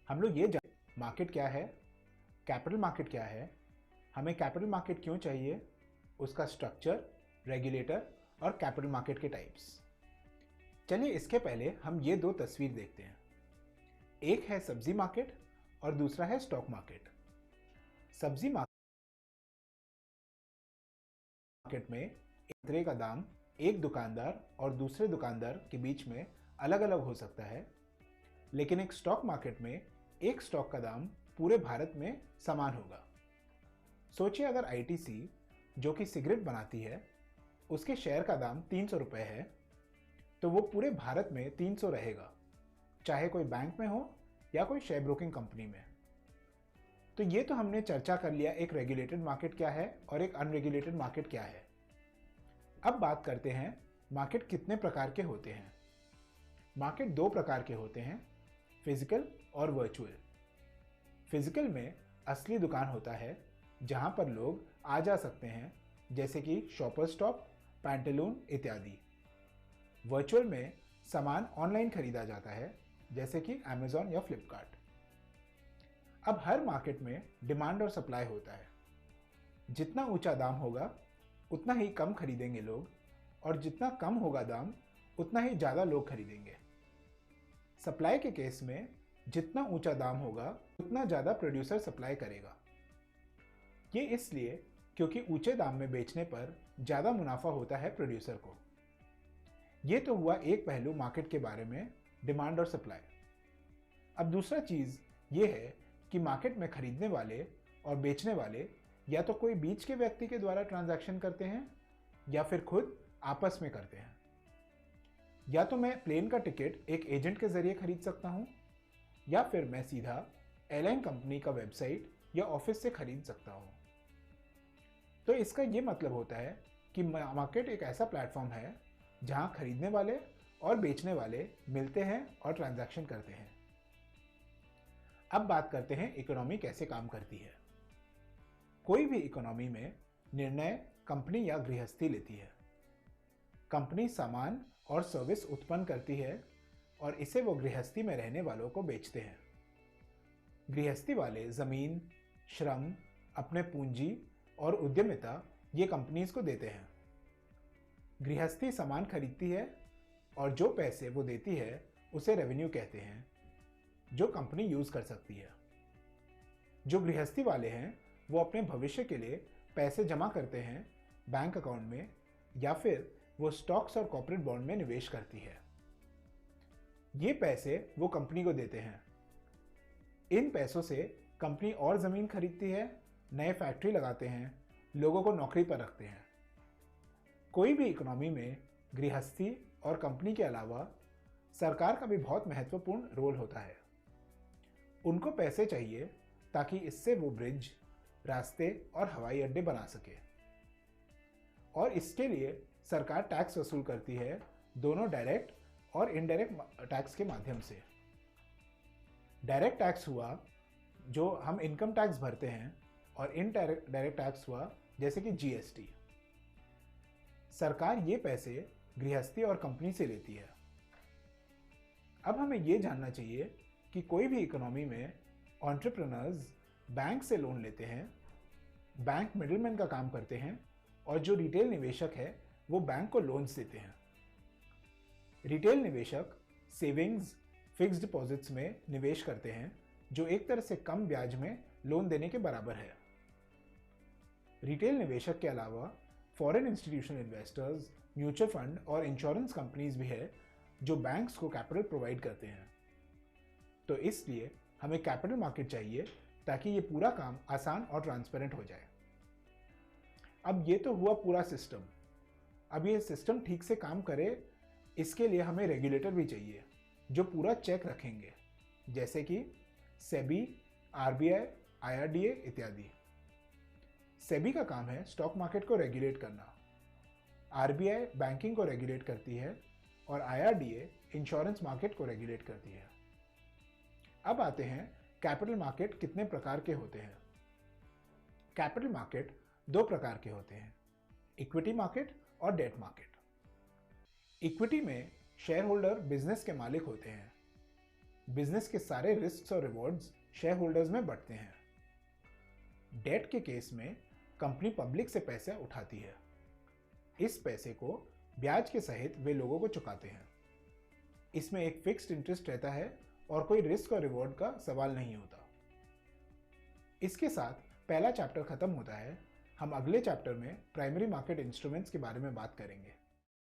हम लोग ये जान मार्केट क्या है, कैपिटल मार्केट क्या है, हमें कैपिटल मार्केट क्यों चाहिए, उसका स्ट्रक्चर, रेगुलेटर और कैपिटल मार्केट के टाइप्स। चलिए इसके पहले हम ये दो तस्वीर देखते हैं। एक है सब्जी मार्केट और दूसरा है स्टॉक मार्केट। सब्जी मार्केट में एक तरह का दाम एक दुकानदार और दूसरे दुकानदार के बीच में अलग अलग हो सकता है, लेकिन एक स्टॉक मार्केट में एक स्टॉक का दाम पूरे भारत में समान होगा। सोचिए अगर आईटीसी, जो कि सिगरेट बनाती है, उसके शेयर का दाम 300 रुपये है, तो वो पूरे भारत में 300 रहेगा, चाहे कोई बैंक में हो या कोई शेयर ब्रोकिंग कंपनी में। तो ये तो हमने चर्चा कर लिया एक रेगुलेटेड मार्केट क्या है और एक अनरेगुलेटेड मार्केट क्या है। अब बात करते हैं मार्केट कितने प्रकार के होते हैं। मार्केट दो प्रकार के होते हैं, फिजिकल और वर्चुअल। फिजिकल में असली दुकान होता है जहां पर लोग आ जा सकते हैं, जैसे कि शॉपर स्टॉप, पैंटालून इत्यादि। वर्चुअल में सामान ऑनलाइन खरीदा जाता है, जैसे कि अमेज़न या फ्लिपकार्ट। अब हर मार्केट में डिमांड और सप्लाई होता है। जितना ऊंचा दाम होगा उतना ही कम खरीदेंगे लोग, और जितना कम होगा दाम उतना ही ज़्यादा लोग खरीदेंगे। सप्लाई के केस में जितना ऊंचा दाम होगा उतना ज़्यादा प्रोड्यूसर सप्लाई करेगा। ये इसलिए क्योंकि ऊंचे दाम में बेचने पर ज़्यादा मुनाफा होता है प्रोड्यूसर को। ये तो हुआ एक पहलू मार्केट के बारे में, डिमांड और सप्लाई। अब दूसरा चीज़ ये है कि मार्केट में खरीदने वाले और बेचने वाले या तो कोई बीच के व्यक्ति के द्वारा ट्रांजैक्शन करते हैं या फिर खुद आपस में करते हैं। या तो मैं प्लेन का टिकट एक एजेंट के जरिए खरीद सकता हूं, या फिर मैं सीधा एयरलाइन कंपनी का वेबसाइट या ऑफिस से खरीद सकता हूं। तो इसका यह मतलब होता है कि मार्केट एक ऐसा प्लेटफॉर्म है जहां खरीदने वाले और बेचने वाले मिलते हैं और ट्रांजैक्शन करते हैं। अब बात करते हैं इकोनॉमी कैसे काम करती है। कोई भी इकोनॉमी में निर्णय कंपनी या गृहस्थी लेती है। कंपनी सामान और सर्विस उत्पन्न करती है और इसे वो गृहस्थी में रहने वालों को बेचते हैं। गृहस्थी वाले जमीन, श्रम, अपने पूंजी और उद्यमिता ये कंपनीज को देते हैं। गृहस्थी सामान खरीदती है और जो पैसे वो देती है उसे रेवेन्यू कहते हैं, जो कंपनी यूज कर सकती है। जो गृहस्थी वाले हैं वो अपने भविष्य के लिए पैसे जमा करते हैं बैंक अकाउंट में, या फिर वो स्टॉक्स और कॉर्पोरेट बॉन्ड में निवेश करती है। ये पैसे वो कंपनी को देते हैं। इन पैसों से कंपनी और जमीन खरीदती है, नए फैक्ट्री लगाते हैं, लोगों को नौकरी पर रखते हैं। कोई भी इकोनॉमी में गृहस्थी और कंपनी के अलावा सरकार का भी बहुत महत्वपूर्ण रोल होता है। उनको पैसे चाहिए ताकि इससे वो ब्रिज, रास्ते और हवाई अड्डे बना सके, और इसके लिए सरकार टैक्स वसूल करती है, दोनों डायरेक्ट और इनडायरेक्ट टैक्स के माध्यम से। डायरेक्ट टैक्स हुआ जो हम इनकम टैक्स भरते हैं, और इनडायरेक्ट टैक्स हुआ जैसे कि जीएसटी। सरकार ये पैसे गृहस्थी और कंपनी से लेती है। अब हमें ये जानना चाहिए कि कोई भी इकोनॉमी में एंटरप्रेन्योर्स बैंक से लोन लेते हैं, बैंक मिडिलमैन का काम करते हैं, और जो रिटेल निवेशक है वो बैंक को लोन्स देते हैं। रिटेल निवेशक सेविंग्स, फिक्स्ड डिपॉजिट्स में निवेश करते हैं, जो एक तरह से कम ब्याज में लोन देने के बराबर है। रिटेल निवेशक के अलावा foreign institutional investors, mutual fund और इंश्योरेंस कंपनीज भी है जो बैंक्स को कैपिटल प्रोवाइड करते हैं। तो इसलिए हमें कैपिटल मार्केट चाहिए ताकि ये पूरा काम आसान और ट्रांसपेरेंट हो जाए। अब ये तो हुआ पूरा सिस्टम। अब ये सिस्टम ठीक से काम करे, इसके लिए हमें रेगुलेटर भी चाहिए जो पूरा चेक रखेंगे, जैसे कि सेबी, आरबीआई, आईआरडीए इत्यादि। सेबी का काम है स्टॉक मार्केट को रेगुलेट करना, आरबीआई बैंकिंग को रेगुलेट करती है, और आईआरडीए इंश्योरेंस मार्केट को रेगुलेट करती है। अब आते हैं कैपिटल मार्केट कितने प्रकार के होते हैं। कैपिटल मार्केट दो प्रकार के होते हैं, इक्विटी मार्केट और डेट मार्केट। इक्विटी में शेयर होल्डर बिजनेस के मालिक होते हैं। बिजनेस के सारे रिस्क और रिवॉर्ड्स शेयर होल्डर्स में बढ़ते हैं। डेट के केस में कंपनी पब्लिक से पैसे उठाती है। इस पैसे को ब्याज के सहित वे लोगों को चुकाते हैं। इसमें एक फिक्स्ड इंटरेस्ट रहता है और कोई रिस्क और रिवॉर्ड का सवाल नहीं होता। इसके साथ पहला चैप्टर खत्म होता है। हम अगले चैप्टर में प्राइमरी मार्केट इंस्ट्रूमेंट्स के बारे में बात करेंगे।